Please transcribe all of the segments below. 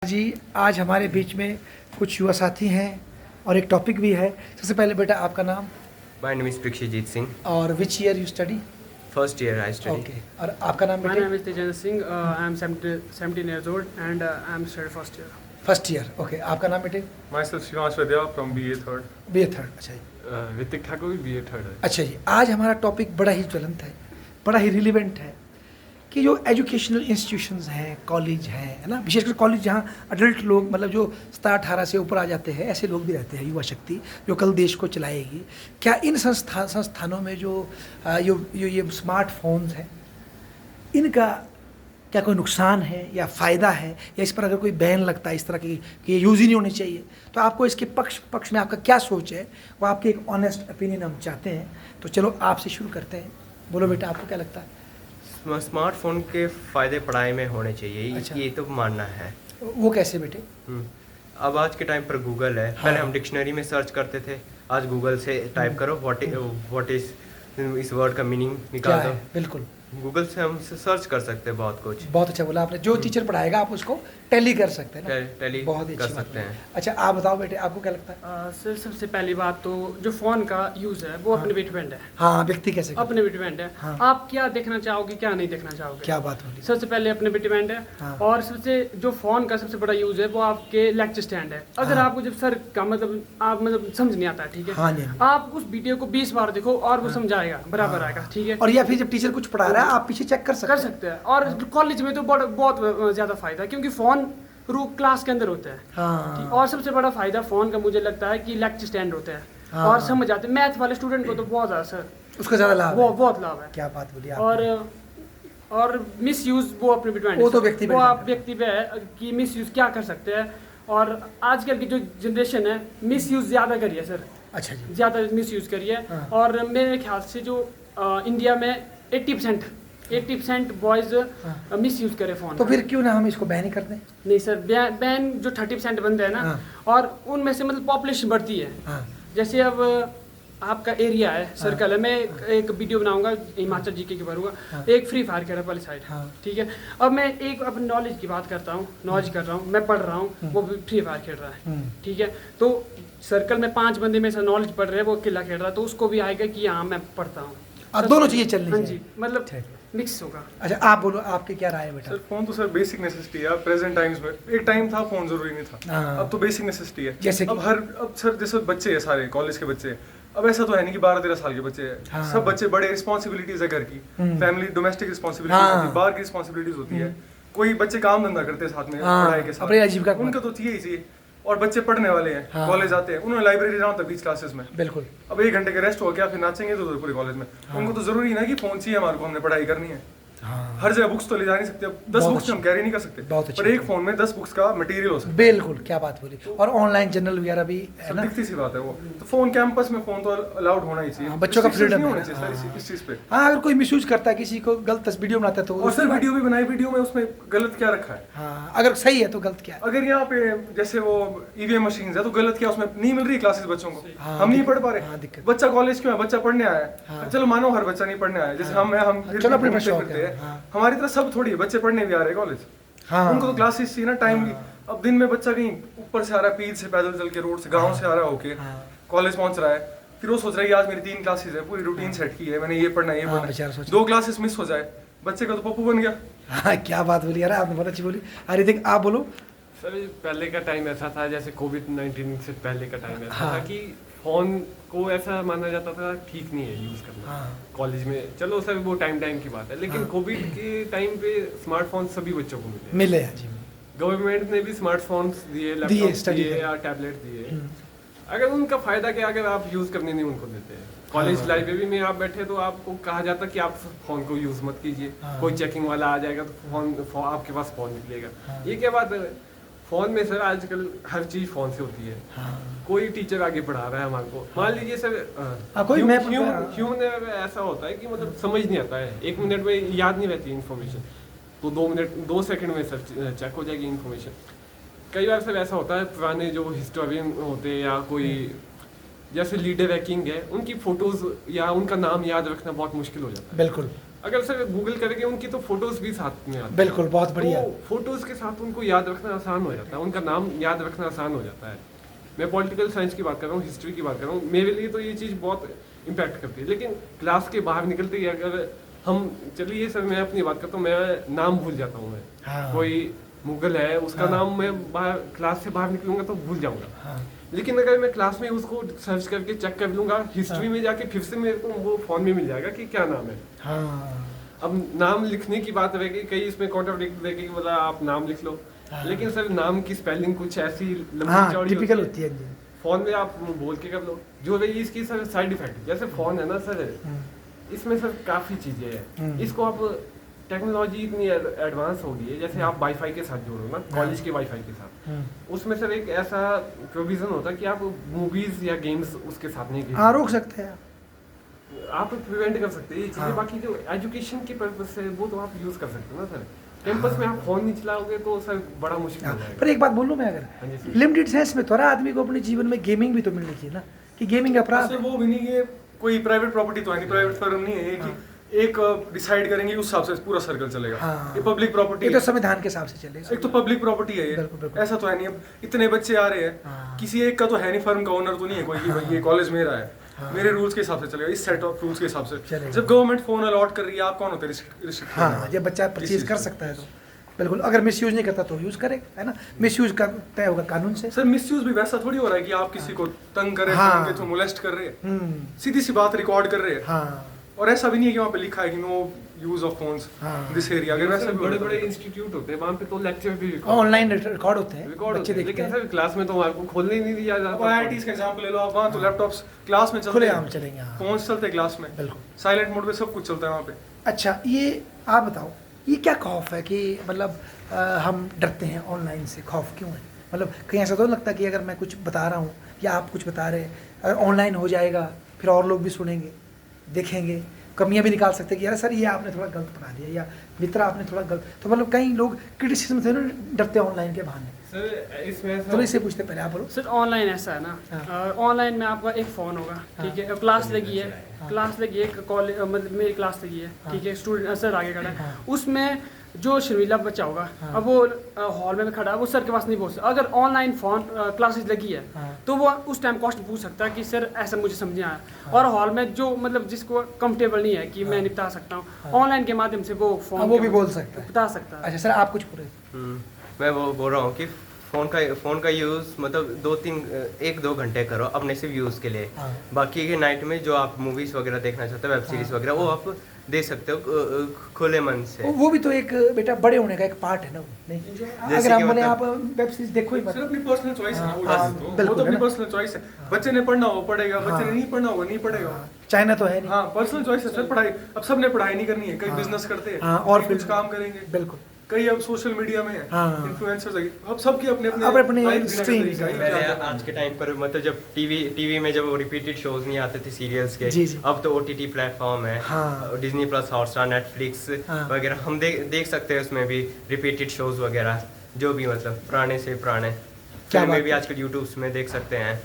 जी, आज हमारे बीच में कुछ युवा साथी हैं और एक टॉपिक भी है। सबसे पहले बेटा आपका नाम My name is Prikshijit Singh. और which year you study? First year I study. Okay, और आपका नाम My बेटे? name is Tejan Singh. I am 17 years old and I am studying first year. First year. Okay, आपका नाम बेटे? Myself Shivansh Vidya from BA third. B A third. अच्छा जी, Ritik Thakur भी BA third है. अच्छा जी। आज हमारा टॉपिक बड़ा ही ज्वलंत है, बड़ा ही रिलीवेंट है कि जो एजुकेशनल इंस्टीट्यूशंस हैं, कॉलेज हैं, है ना, विशेषकर कॉलेज जहाँ अडल्ट लोग मतलब जो 17-18 से ऊपर आ जाते हैं, ऐसे लोग भी रहते हैं, युवा शक्ति जो कल देश को चलाएगी। क्या इन संस्थानों में जो ये स्मार्टफोन्स हैं, इनका क्या कोई नुकसान है या फ़ायदा है, या इस पर अगर कोई बैन लगता है इस तरह की कि ये यूज़ ही नहीं होनी चाहिए, तो आपको इसके पक्ष में आपका क्या सोच है, वो आपके एक ऑनेस्ट ओपिनियन हम चाहते हैं। तो चलो आपसे शुरू करते हैं। बोलो बेटा, आपको क्या लगता है? स्मार्टफोन के फ़ायदे पढ़ाई में होने चाहिए, अच्छा। ये तो मानना है। वो कैसे बेटे? अब आज के टाइम पर गूगल है। हाँ। पहले हम डिक्शनरी में सर्च करते थे, आज गूगल से टाइप करो व्हाट इज इस वर्ड का मीनिंग क्या निकाल है? दो। बिल्कुल, गूगल से हम सर्च कर सकते हैं बहुत कुछ। बहुत अच्छा बोला आपने। जो टीचर पढ़ाएगा आप उसको टैली कर सकते हैं ना, टैली बहुत ही कर अच्छी बात सकते है। हैं। अच्छा, आप बताओ बेटे, आपको क्या लगता है? सर सबसे पहली बात तो जो फ़ोन का यूज़ है वो अपने पे डिपेंड है, हाँ, व्यक्ति कैसे करता है? अपने पे डिपेंड है। हाँ। आप क्या देखना चाहोगे क्या नहीं देखना चाहोगे, क्या बात बोली? सबसे पहले अपने पे डिपेंड है। हाँ। और सबसे जो फ़ोन का सबसे बड़ा यूज़ है वो आपके लेक्चर स्टैंड है। अगर हाँ। आपको जब सर का आप समझ नहीं आता है, ठीक है, हाँ जी, हाँ जी। आप उस वीडियो को 20 बार देखो और वो समझाएगा बराबर आएगा, ठीक है। और या फिर जब टीचर कुछ पढ़ा रहा है आप पीछे चेक कर सकते हैं। और कॉलेज में तो बहुत ज़्यादा फायदा है क्योंकि फ़ोन क्लास के अंदर होता है। हाँ, और सबसे बड़ा फायदा फोन का मुझे लगता है कि लेक्चर स्टैंड होते हैं। हाँ। और समझ आते हैं। मैथ वाले स्टूडेंट को तो बहुत ज़्यादा सर उसका ज़्यादा लाभ वो है। बहुत लाभ है। क्या बात बोली और आपने? और मिस यूज़ वो अपने पे डिपेंड वो है तो सर। व्यक्ति पे वो डिपेंड आप व्यक्ति पे है कि मिस यूज़ क्या कर सकते हैं। और आजकल की जो जनरेशन है मिस यूज़ ज़्यादा करिए सर, अच्छा जी, ज़्यादा मिस यूज़ करिए। हाँ। और मेरे ख्याल से जो इंडिया में 80% बॉयज़ मिस यूज़ करे फ़ोन। तो फिर क्यों ना हम इसको बैन ही कर दें? नहीं सर, बैन जो 30% बंदे हैं ना, हाँ। और उनमें से मतलब पॉपुलेशन बढ़ती है। हाँ, जैसे अब आपका एरिया है, सर्कल है, मैं एक वीडियो बनाऊंगा हिमाचल जीके के भरूंगा। हाँ। एक फ्री फायर खेल वाली साइड, हाँ। ठीक है। अब मैं एक अपनी नॉलेज की बात करता हूँ, नॉलेज कर रहा हूँ, मैं पढ़ रहा हूँ, वो भी फ्री फायर खेल रहा है, ठीक है। तो सर्कल में 5 बंदे में से नॉलेज पढ़ रहे हैं, वो अकेला खेल रहा है, तो उसको भी आएगा कि हाँ मैं पढ़ता हूँ। और दोनों चीज़ें चलनी हाँ चाहिए। जी, मतलब ठीक। मिक्स होगा। अच्छा, आप बोलो, आपकी क्या राय है बेटा? सर फोन तो सर बेसिक नेसेसिटी है। प्रेजेंट टाइम्स में एक टाइम था फोन जरूरी नहीं था, हाँ। अब तो बेसिक नेसेसिटी है। जैसे कि? अब सर जैसे बच्चे हैं, सारे कॉलेज के बच्चे हैं। अब ऐसा तो है नहीं कि 12-13 साल के बच्चे हैं। हाँ। सब बच्चे बड़े रिस्पॉन्सिबिलिटीज है घर की, फैमिली डोमेस्टिक रिस्पॉन्सिबिलिटीज हाँ। होती है, बाहर की रिस्पॉन्सिबिलिटीज होती है। कोई बच्चे काम धंधा करते हैं साथ में हाँ, पढ़ाई के साथ, अपनी आजीविका को- उनका तो चाहिए ही चाहिए। और बच्चे पढ़ने वाले हैं, हाँ। कॉलेज आते हैं, उन्होंने लाइब्रेरी जाना होता है 20 क्लासेस में। बिल्कुल। अब 1 घंटे के रेस्ट हो गया, फिर नाचेंगे तो पूरे कॉलेज में। उनको तो जरूरी ना कि फोन चाहिए हमारे को, हमने पढ़ाई करनी है। हाँ, हर जगह बुक्स तो ले जा नहीं सकते। अब 10 बहुत बुक्स अच्छी- हम कैरी नहीं कर सकते, बहुत अच्छी पर एक बात है। फोन में 10 बुक्स का मटेरियल हो सकता बिल्कुल, क्या बात बोली। और ऑनलाइन जर्नल वगैरह भी है है। ना। दिखती सी बात है वो। तो फोन कैंपस में फोन तो अलाउड होना ही चाहिए। हाँ, बच्चों का Restrictions freedom नहीं है। होने चाहिए हाँ। इस चीज पे। हाँ, अगर कोई मिसयूज करता है, किसी को गलत वीडियो बनाता है तो और सर वीडियो भी बनाई, वीडियो में उसमें गलत क्या रखा है? हाँ, अगर सही है तो गलत क्या है? अगर यहाँ पे जैसे वो ईवीएम मशीन है तो गलत क्या उसमें नहीं मिल रही क्लासेस बच्चों को, हाँ, हम नहीं पढ़ पा हाँ, रहे। दिक्कत। बच्चा कॉलेज क्यों है? बच्चा पढ़ने आया है। हाँ। चलो मानो हर बच्चा नहीं पढ़ने आया, जैसे हम फिर चलो भी अपने घूमते शौक फिरते है, हैं। हाँ। हमारी तरह सब थोड़ी है, बच्चे पढ़ने भी आ रहे हैं कॉलेज। हाँ, उनको तो क्लासेस चाहिए ना, टाइम भी। अब दिन में बच्चा कहीं ऊपर से आ रहा है, पीर से पैदल चल के, रोड से, गांव से आ रहा है होके हाँ। कॉलेज पहुंच रहा है। फिर वो सोच रहा है कि आज मेरी 3 क्लासेस है, पूरी रूटीन सेट की है मैंने, ये पढ़ना है, ये हाँ, पढ़ना बेचारा है। सोच 2 क्लासेस मिस हो जाए, बच्चे का तो पप्पू बन गया। हाँ, क्या बात बोली यार, आपने बहुत अच्छी बोली। अरे देख, आप बोलो। सर पहले का टाइम ऐसा था, जैसे कोविड-19 से पहले का टाइम ऐसा हाँ। था कि फोन को ऐसा माना जाता था ठीक नहीं है यूज़ करना हाँ। कॉलेज में। चलो सर वो टाइम की बात है, लेकिन हाँ। कोविड के टाइम पे स्मार्टफोन सभी बच्चों को मिले। मिले हैं जी। गवर्नमेंट ने भी स्मार्टफोन्स दिए, दिए, लैपटॉप study दिए के। या टैबलेट दिए। अगर उनका फायदा क्या, अगर आप यूज़ करने नहीं उनको देते हैं, कॉलेज लाइब्रेरी में आप बैठे तो आपको कहा जाता कि आप फोन को यूज़ मत कीजिए, हाँ। कोई चेकिंग वाला आ जाएगा तो फोन आपके पास फोन निकलेगा। हाँ। ये क्या बात है? फोन में सर आजकल हर चीज़ फोन से होती है। हाँ, कोई टीचर आगे पढ़ा रहा है हमारे को, मान लीजिए सर कोई मैप ह्यूमन ऐसा होता है कि मतलब समझ नहीं आता है, 1 मिनट में याद नहीं रहती इन्फॉर्मेशन, तो 2 सेकंड में सर चेक हो जाएगी इन्फॉर्मेशन। कई बार सर ऐसा होता है, पुराने जो हिस्टोरियन होते हैं या कोई जैसे लीडर है, किंग है, उनकी फोटोज या उनका नाम याद रखना बहुत मुश्किल हो जाता है। बिल्कुल। अगर सर गूगल करेंगे उनकी तो फोटोज भी साथ में आती है। बिल्कुल, बहुत बढ़िया। तो फोटोज के साथ उनको याद रखना आसान हो जाता है, उनका नाम याद रखना आसान हो जाता है। मैं पॉलिटिकल साइंस की बात कर रहा हूँ, हिस्ट्री की बात कर रहा हूँ, मेरे लिए तो ये चीज़ बहुत इम्पैक्ट करती है। लेकिन क्लास के बाहर निकलते ही अगर हम, चलिए सर मैं अपनी बात करता हूँ, मैं नाम भूल जाता हूँ। मैं हाँ। कोई मुगल है उसका हाँ। नाम मैं बाहर क्लास से बाहर निकलूंगा तो भूल जाऊंगा। हाँ। लेकिन अगर मैं क्लास में उसको सर्च करके चेक कर लूंगा, हिस्ट्री में जाके फिर से मेरे को वो फोन में मिल जाएगा कि क्या नाम है। हाँ। अब नाम लिखने की बात रहेगी, कई इसमें कॉन्ट्राडिक्ट रहेगी कि बोला आप नाम लिख लो। हाँ। लेकिन सर नाम की स्पेलिंग कुछ ऐसी लंबी हाँ, चौड़ी टिपिकल होती है जी। फोन में आप बोल के कर लो। जो रही इसकी सर साइड इफेक्ट, जैसे फोन है ना सर, इसमें सर काफी चीजें हैं। इसको आप टेक्नोलॉजी इतनी एडवांस हो गई है, जैसे आप वाईफाई के साथ जोड़ो ना, कॉलेज के वाईफाई के साथ, उसमें सर एक ऐसा प्रोविजन होता है कि आप मूवीज या गेम्स उसके साथ नहीं हाँ, रोक सकते हैं। आप प्रिवेंट कर सकते हैं ये चीजें। हाँ। बाकी जो एजुकेशन के पर्पज से वो तो आप यूज कर सकते हो ना सर। कैंपस में आप फोन नहीं चलाओगे तो सर बड़ा मुश्किल हो हाँ, जाएगा। पर एक बात बोलूँ मैं, हाँ जी, अगर सर। लिमिटेड सेंस में थोड़ा आदमी को अपने जीवन में गेमिंग भी तो मिलनी चाहिए ना, कि गेमिंग अपराध सर वो भी नहीं, ये कोई प्राइवेट प्रॉपर्टी तो है नहीं, प्राइवेट फर्म नहीं है, एक डिसाइड करेंगे उस हिसाब से पूरा सर्कल चलेगा। हाँ। ये पब्लिक प्रॉपर्टी ये तो संविधान के हिसाब से चलेगा। एक तो पब्लिक प्रॉपर्टी है ये, बिल्कुल, बिल्कुल। ऐसा तो है नहीं। अब इतने बच्चे आ रहे हैं, हाँ। किसी एक का तो है नहीं, फर्म का ओनर तो नहीं है कोई कि भाई ये कॉलेज मेरा है, मेरे रूल्स के हिसाब से चलेगा, इस सेट ऑफ रूल्स के हिसाब से। चलेगा। जब गवर्नमेंट फोन अलॉट कर रही है, आप कौन होते हैं रिस्ट्रिक्ट करने हाँ, वाले? जब बच्चा परचेज कर सकता है तो बिल्कुल, अगर मिसयूज नहीं करता तो यूज करेगा, है ना। मिसयूज का तय होगा कानून से। सर मिसयूज भी वैसा थोड़ी हो रहा है कि आप किसी को तंग कर रहे हाँ। हैं, मोलेस्ट कर रहे हैं, सीधी सी बात रिकॉर्ड कर रहे हैं। हाँ। और ऐसा भी नहीं है कि वहाँ पे लिखा है कि नो यूज ऑफ फोन्स हाँ। This area. अगर वैसा भी बड़े होता बड़े है इंस्टीट्यूट होते हैं वहाँ पे तो लेक्चर भी ऑनलाइन रिकॉर्ड होते हैं, रिकॉर्ड बच्चे होते हैं, देखते लेकिन हैं, सर क्लास में तो आपको खोलने ही नहीं दिया अब जाता। IITs का एग्जांपल ले लो आप, वहाँ तो लैपटॉप्स क्लास में चलते खुलेआम चलेंगे। हाँ, फोन्स चलते हैं क्लास में, बिल्कुल। साइलेंट मोड पे सब कुछ चलता है वहाँ पे। अच्छा, ये आप बताओ, ये क्या खौफ है कि मतलब हम डरते हैं ऑनलाइन से? खौफ क्यों है? मतलब कहीं ऐसा तो नहीं लगता कि अगर मैं कुछ बता रहा हूँ या आप कुछ बता रहे हैं, अगर ऑनलाइन हो जाएगा फिर और लोग भी सुनेंगे, देखेंगे, कमियां भी निकाल सकते हैं कि यार सर ये आपने थोड़ा गलत बना दिया, या मित्र आपने थोड़ा गलत, तो मतलब कई लोग क्रिटिसिज्म से ना डरते हैं ऑनलाइन के बहाने। सर इसमें ऐसा चलो इससे पूछते पहले आप बोलो। सर ऑनलाइन ऐसा है ना, ऑनलाइन में आपका एक फ़ोन होगा, ठीक है, क्लास लगी है, क्लास लगी है, कॉलेज मतलब मेरी क्लास लगी है, ठीक है, स्टूडेंट सर आगे खड़ा है, उसमें जो शर्मीला बच्चा होगा, अब वो हॉल में खड़ा है, वो सर के पास नहीं पहुंच सकता। अगर ऑनलाइन फोन क्लासेस लगी है तो वो उस टाइम क्वेश्चन पूछ सकता है कि सर ऐसा मुझे समझ नहीं आया। और हॉल में जो मतलब जिसको कंफर्टेबल नहीं है कि मैं नहीं बता सकता हूँ, ऑनलाइन के माध्यम से वो फोन वो भी बोल सकता है, बता सकता है। अच्छा सर, आप कुछ बोल रहे थे? मैं वो बोल रहा हूँ कि फ़ोन का यूज़ मतलब 1-2 घंटे करो अपने सिर्फ यूज़ के लिए। हाँ। बाकी के नाइट में जो आप मूवीज़ वगैरह देखना चाहते हो, वेब सीरीज़ वगैरह, वो आप देख सकते हो खुले मन से। वो भी तो एक बेटा बड़े होने का एक पार्ट है ना, वो नहीं? अगर हम बोले आप वेब सीरीज देखो ही मत। सर अपनी पर्सनल चॉइस है ना, वो हाँ, चीज़ तो। वो बिल्कुल, तो अपनी है ना? पर्सनल चॉइस है। बच्चे ने पढ़ना हो पढ़ेगा, बच्चे ने नहीं पढ़ना होगा नहीं पढ़ेगा। चाइना तो है नहीं। हाँ, पर्सनल चॉइस है सर। पढ़ाई अब सबने पढ़ाई नहीं करनी है, कई हाँ। बिजनेस करते हैं, हाँ, और कई कुछ फिर- काम करेंगे, बिल्कुल, कई अब सोशल मीडिया में है, हाँ। इन्फ्लुएंसर्स है। अब सबकी अपने अपने life जीने का streams तरीका है, हैं। पहले क्या आज के टाइम पर मतलब जब टीवी में जब वो रिपीटेड शोज नहीं आते थे सीरियल्स के, जी, जी। अब तो OTT प्लेटफॉर्म है, हाँ। डिज्नी प्लस, हॉटस्टार, नेटफ्लिक्स हाँ। वगैरह, हम देख सकते हैं उसमें भी रिपीटेड शोज वगैरह, जो भी मतलब पुराने से पुराने। क्या फिल्में बात भी है। आजकल यूट्यूब्स में देख सकते हैं।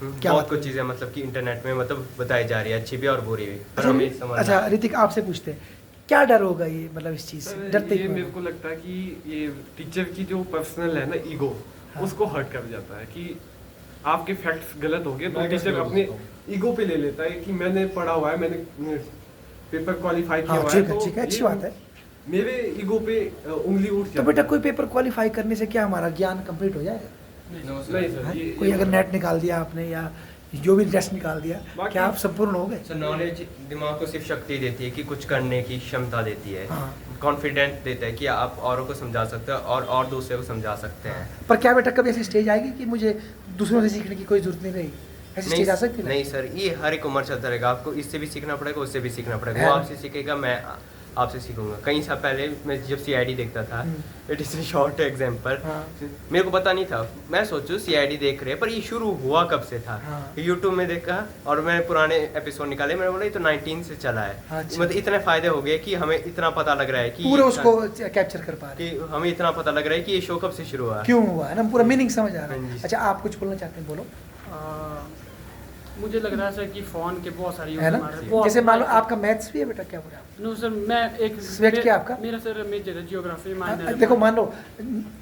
क्या बहुत बात कुछ है। चीज़ें मतलब कि इंटरनेट में मतलब बताई जा रही है, अच्छी भी और बुरी भी, पर हमें समझना अच्छा ऋतिक, आपसे पूछते हैं, क्या डर होगा ये मतलब इस चीज से? सर, डरते ये क्यों मेरे हैं? को लगता है कि ये टीचर की जो पर्सनल है ना ईगो, हाँ। उसको हर्ट कर जाता है कि आपके फैक्ट्स गलत हो गए तो मैं कैसे टीचर गलत अपने होता ईगो पे ले लेता है कि मैंने पढ़ा हुआ है, मैंने पेपर क्वालिफाई किया हाँ, हुआ ठीक है, है, तो ठीक है, अच्छी ये बात है। मेरे ईगो पे उंगली उठ तो जाती बेटा है। कोई पेपर क्वालिफाई करने से क्या हमारा ज्ञान कंप्लीट हो जाएगा? नहीं सर, हाँ? ये कोई अगर नेट निकाल दिया आपने या जो भी टेस्ट निकाल दिया, बाकी- क्या आप संपूर्ण हो गए? सो नॉलेज दिमाग को सिर्फ शक्ति देती है कि कुछ करने की क्षमता देती है, हाँ। कॉन्फिडेंस देता है कि आप औरों को समझा सकते हो और दूसरे को समझा सकते हैं। पर क्या बेटा कभी ऐसी स्टेज आएगी कि मुझे दूसरों से सीखने की कोई जरूरत नहीं रहेगी? ऐसी स्टेज आ सकती है? नहीं सर, ये हर एक उम्र चलता रहेगा, आपको इससे भी सीखना पड़ेगा, उससे भी सीखना पड़ेगा। है। वो आपसे सीखेगा, मैं आपसे सीखूंगा। कई साल पहले मैं जब CID देखता था, इट इज शॉर्ट एग्जांपल, हाँ। मेरे को पता नहीं था, मैं सोचूं CID देख रहे हैं, पर ये शुरू हुआ कब से था? हाँ। YouTube में देखा और मैं पुराने एपिसोड निकाले, मैंने बोला ये तो 19 से चला है। अच्छा। मतलब इतने फायदे हो गए कि हमें इतना पता लग रहा है कि पूरा उसको कैप्चर कर पा रहे हैं। कि हमें इतना पता लग रहा है कि ये शो कब से शुरू हुआ। क्यों हुआ है ना, पूरा मीनिंग समझ आ रहा हाँ है। जी। अच्छा, आप कुछ बोलना चाहते हैं, बोलो। मुझे लग रहा है सर कि फ़ोन के बहुत सारे यूज़ है ना? हमारे बहुत- जैसे मान लो आपका मैथ्स भी है बेटा, क्या बोल रहे हैं नो सर, मैं एक सब्जेक्ट क्या आपका? मेरा सर मेजर है जियोग्राफी आप? माइनर। देखो मान लो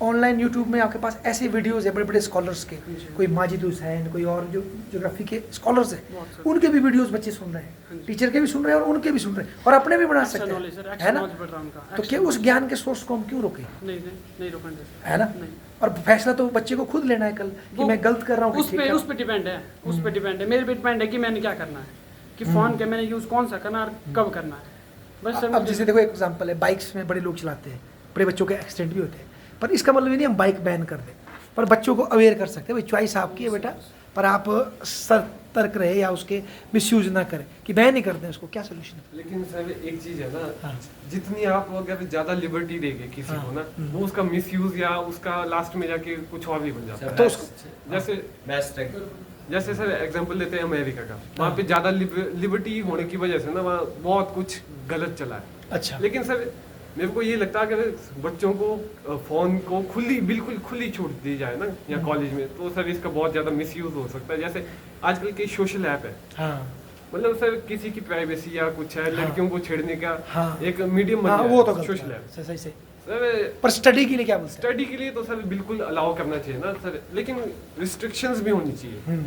ऑनलाइन यूट्यूब में आपके पास ऐसे वीडियोस है बड़े बड़े स्कॉलर्स के, जी। कोई माजिद हुसैन, कोई और जो ज्योग्राफी के स्कॉलर्स हैं, बहुत सर। उनके भी वीडियोस बच्चे सुन रहे हाँ हैं, जी। टीचर के भी सुन रहे हैं और उनके भी सुन रहे हैं, और अपने भी बना एक्स्ट्रा सकते नॉलेज सर, हैं, एक्स्ट्रा है ना? नॉलेज बढ़ रहा है उनका। तो क्या उस ज्ञान के सोर्स को हम क्यों रोकें, नहीं रोकने सर। है ना? नहीं। और फैसला तो बच्चे को खुद लेना है कल कि वो मैं गलत कर रहा हूँ उस पे डिपेंड है, उस पे डिपेंड है, मेरे पे डिपेंड है कि मैंने क्या करना है, कि फ़ोन का मैंने यूज़ कौन सा करना है और कब करना है, बस सर। अब जैसे देखो एक एग्जांपल है, बाइक्स में बड़े लोग चलाते हैं, बड़े बच्चों के एक्सीडेंट भी होते हैं, पर इसका मतलब ये नहीं हम बाइक बैन कर दें, पर बच्चों को अवेयर कर सकते हैं, भाई चॉइस आपकी है बेटा, पर आप सतर्क रहे या उसके मिसयूज ना करें, कि बैन नहीं करते हैं उसको, क्या सोल्यूशन है? लेकिन सर एक चीज है ना, हाँ। जितनी आप अगर ज्यादा लिबर्टी देंगे किसी हाँ। को ना, वो उसका मिसयूज या उसका लास्ट में जाके कुछ और भी बन जाता है। तो उसको जैसे बेस्ट है। जैसे सर एग्जांपल लेते हैं अमेरिका का, वहाँ पे ज्यादा लिबर्टी होने की वजह से ना वहाँ बहुत कुछ गलत चला है। अच्छा, लेकिन सर मेरे को ये लगता है कि बच्चों को फोन को बिल्कुल खुली छूट दी जाए ना या कॉलेज में, तो सर इसका बहुत ज्यादा मिसयूज हो सकता है। जैसे आजकल के सोशल ऐप है, हाँ मतलब सर किसी की प्राइवेसी या कुछ है, लड़कियों को छेड़ने का हाँ। एक मीडियम हाँ, बन वो गया तो है गलत सोशल है, ऐप। सही सही। सर पर स्टडी के लिए क्या बोलते हैं? स्टडी के लिए तो सर बिल्कुल अलाउ करना चाहिए ना सर, लेकिन रिस्ट्रिक्शंस भी होनी चाहिए।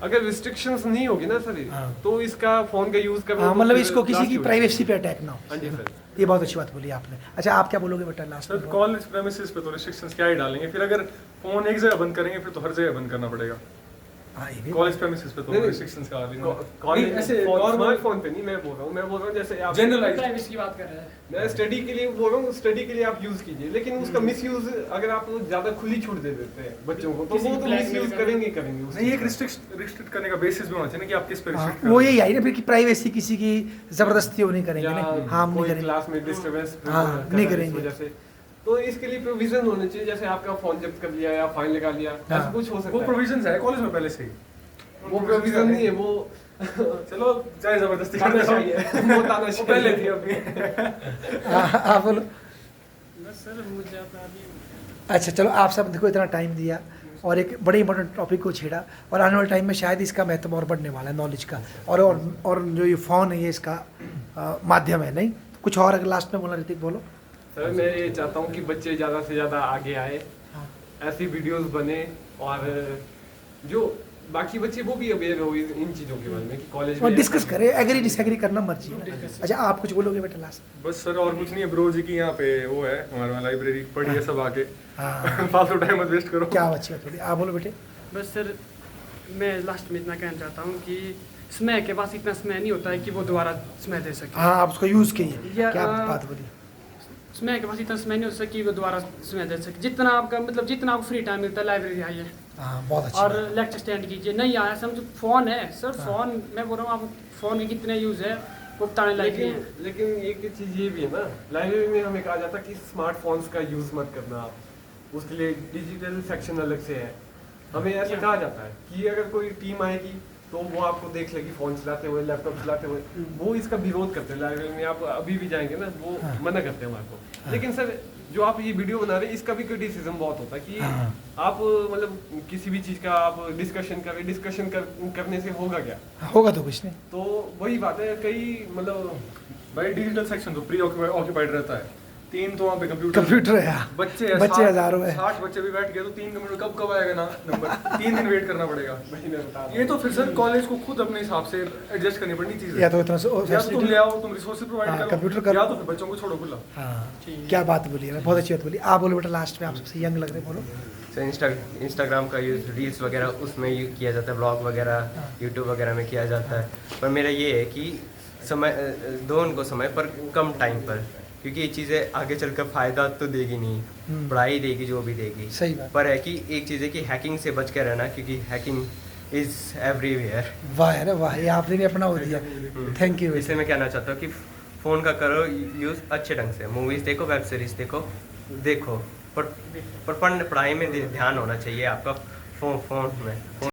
अगर रिस्ट्रिक्शंस नहीं होगी ना सर, हाँ। तो इसका फोन का यूज करना हाँ, तो मतलब फिर इसको किसी last की ही हो प्राइवेसी पे अटैक ना हो। हाँ जी सर। ये बहुत अच्छी बात बोली आपने। अच्छा, आप क्या बोलोगे बेटा लास्ट सर में? कॉलेज प्रेमिसेस पे तो रिस्ट्रिक्शंस क्या ही डालेंगे, फिर अगर फोन एक जगह बंद करेंगे फिर तो हर जगह बंद करना पड़ेगा। हाँ, ये भी कॉलेज प्रेमिसेस पे तो नहीं, नहीं। रिस्ट्रिक्शंस का कॉलेज नहीं, ऐसे नॉर्मल स्मार्टफोन पे नहीं मैं बोल रहा हूँ जैसे आप जनरलाइज प्राइवेसी की बात कर रहे हैं। मैं स्टडी के लिए बोल रहा हूँ, स्टडी के लिए आप यूज कीजिए, लेकिन उसका मिसयूज अगर आप ज्यादा खुली छूट दे देते हैं बच्चों को, तो किसी वो को तो blackmail मिसयूज करेंगे। करेंगे उस नहीं, चीज़ एक का। रिस्ट्रिक्ट करने का बेसिस भी होना चाहिए ना कि आप किस पे हाँ, रिस्ट्रिक्ट वो यही आई ना फिर कि प्राइवेसी किसी की जबरदस्ती वो नहीं करेंगे या ना, हार्म नहीं कोई करेंगे। क्लास में डिस्टरबेंस हाँ, नहीं करेंगे। जैसे तो इसके लिए प्रोविजन होने चाहिए, जैसे आपका फोन जब्त कर लिया या फाइन लगा लिया, हाँ। ऐसा कुछ हो वो सकता है। प्रोविजंस है कॉलेज में पहले से ही। वो प्रोविजन नहीं है, वो चलो चाहे जबरदस्ती कर तानाशाही है, वो वो तानाशाही पहले है। थी अपनी। हाँ, आप बोलो। बस सर मुझे आप अच्छा चलो, आप सब देखो इतना टाइम दिया और एक बड़े इंपॉर्टेंट टॉपिक को छेड़ा, और आने वाले टाइम में शायद इसका महत्व और बढ़ने वाला है नॉलेज का, और जो ये फ़ोन है ये इसका माध्यम है। नहीं कुछ और अगर लास्ट में बोलना, ऋतिक बोलो। सर मैं ये चाहता हूँ कि बच्चे ज़्यादा से ज़्यादा आगे आए, हाँ। ऐसी वीडियोस बने, और जो बाकी बच्चे वो भी अवेयर हो इन चीज़ों के बारे में कि कॉलेज और में डिस्कस करें, एग्री डिसएग्री करना मर्जी है। अच्छा, आप कुछ बोलोगे बेटा लास्ट? बस सर और कुछ नहीं है, ब्रो जी की यहाँ पे वो है हमारे वहाँ लाइब्रेरी, पढ़िए सब आके। हाँ, फालतू टाइम मत वेस्ट करो। क्या अच्छी बात बोली। आप बोलो बेटे। बस सर मैं लास्ट में इतना कहना चाहता हूँ कि समय के पास इतना समय नहीं होता है कि वो दोबारा समय दे सके। हाँ, आप उसको यूज़ कीजिए। या, क्या बात बोली। समय के पास इतना समय नहीं हो सकता कि वो दोबारा समय दे सके। जितना आपका मतलब जितना आपको फ्री टाइम मिलता है लाइब्रेरी आइए हाँ, बहुत अच्छी और बात। लेक्चर स्टैंड कीजिए। नहीं आया समझो फ़ोन है सर, फ़ोन मैं बोल रहा हूँ आप फ़ोन के कितने यूज़ है वो बताने लायक नहीं है। लेकिन एक चीज़ ये भी है ना, लाइब्रेरी में हमें कहा जाता है कि स्मार्टफोन्स का यूज़ मत करना आप, उसके लिए डिजिटल सेक्शन अलग से है। हमें ऐसा कहा जाता है कि अगर कोई टीम आएगी तो वो आपको देख लेगी फ़ोन चलाते हुए, लैपटॉप चलाते हुए, वो इसका विरोध करते हैं। लाइब्रेरी में आप अभी भी जाएंगे ना, वो हाँ। मना करते हैं हमारे को। लेकिन सर जो आप ये वीडियो बना रहे हैं इसका भी क्रिटिसिज्म बहुत होता है कि हाँ। आप मतलब किसी भी चीज़ का आप डिस्कशन करने से होगा क्या? होगा तो कुछ नहीं। तो वही बात है, कई मतलब भाई डिजिटल सेक्शन तो प्री ऑक्यूपाइड रहता है, 3 तो वहाँ पे कंप्यूटर है। हाँ। बच्चे बच्चे हजारों है। 60 बच्चे भी बैठ गए तो 3 मिनट कब आएगा ना नंबर। 3 दिन वेट करना पड़ेगा। वही मैं बता रहा हूँ। ये तो फिर सर कॉलेज को खुद अपने हिसाब से एडजस्ट करनी पड़नी चीज़ या है। तो इतना या तो तुम ले आओ, तुम रिसोर्सेज प्रोवाइड हाँ, करो, कंप्यूटर करो। या तो फिर बच्चों को छोड़ो खुला। हाँ, क्या बात बोली है, बहुत अच्छी बात बोली। आप बोलो बेटा लास्ट में, आप सबसे यंग लग रहे हैं, बोलो। तो इंस्टाग्राम का यूज़ रील्स वगैरह उसमें किया जाता है, ब्लॉग वगैरह यूट्यूब वगैरह में किया जाता है। पर मेरा ये है कि समय दो उनको समय पर कम टाइम पर, क्योंकि ये चीज़ें आगे चलकर फ़ायदा तो देगी नहीं, पढ़ाई देगी जो भी देगी। सही बात। पर है कि एक चीज़ है कि हैकिंग से बच के रहना, क्योंकि हैकिंग इज़ एवरीवेयर। वाह है ना, वाह, ये आपने भी अपना हो दिया। Thank you. इसलिए मैं कहना चाहता हूँ कि फ़ोन का करो यूज़ अच्छे ढंग से, मूवीज़ देखो, वेब सीरीज़ देखो, पर पढ़ाई में ध्यान होना चाहिए आपका फ़ोन में।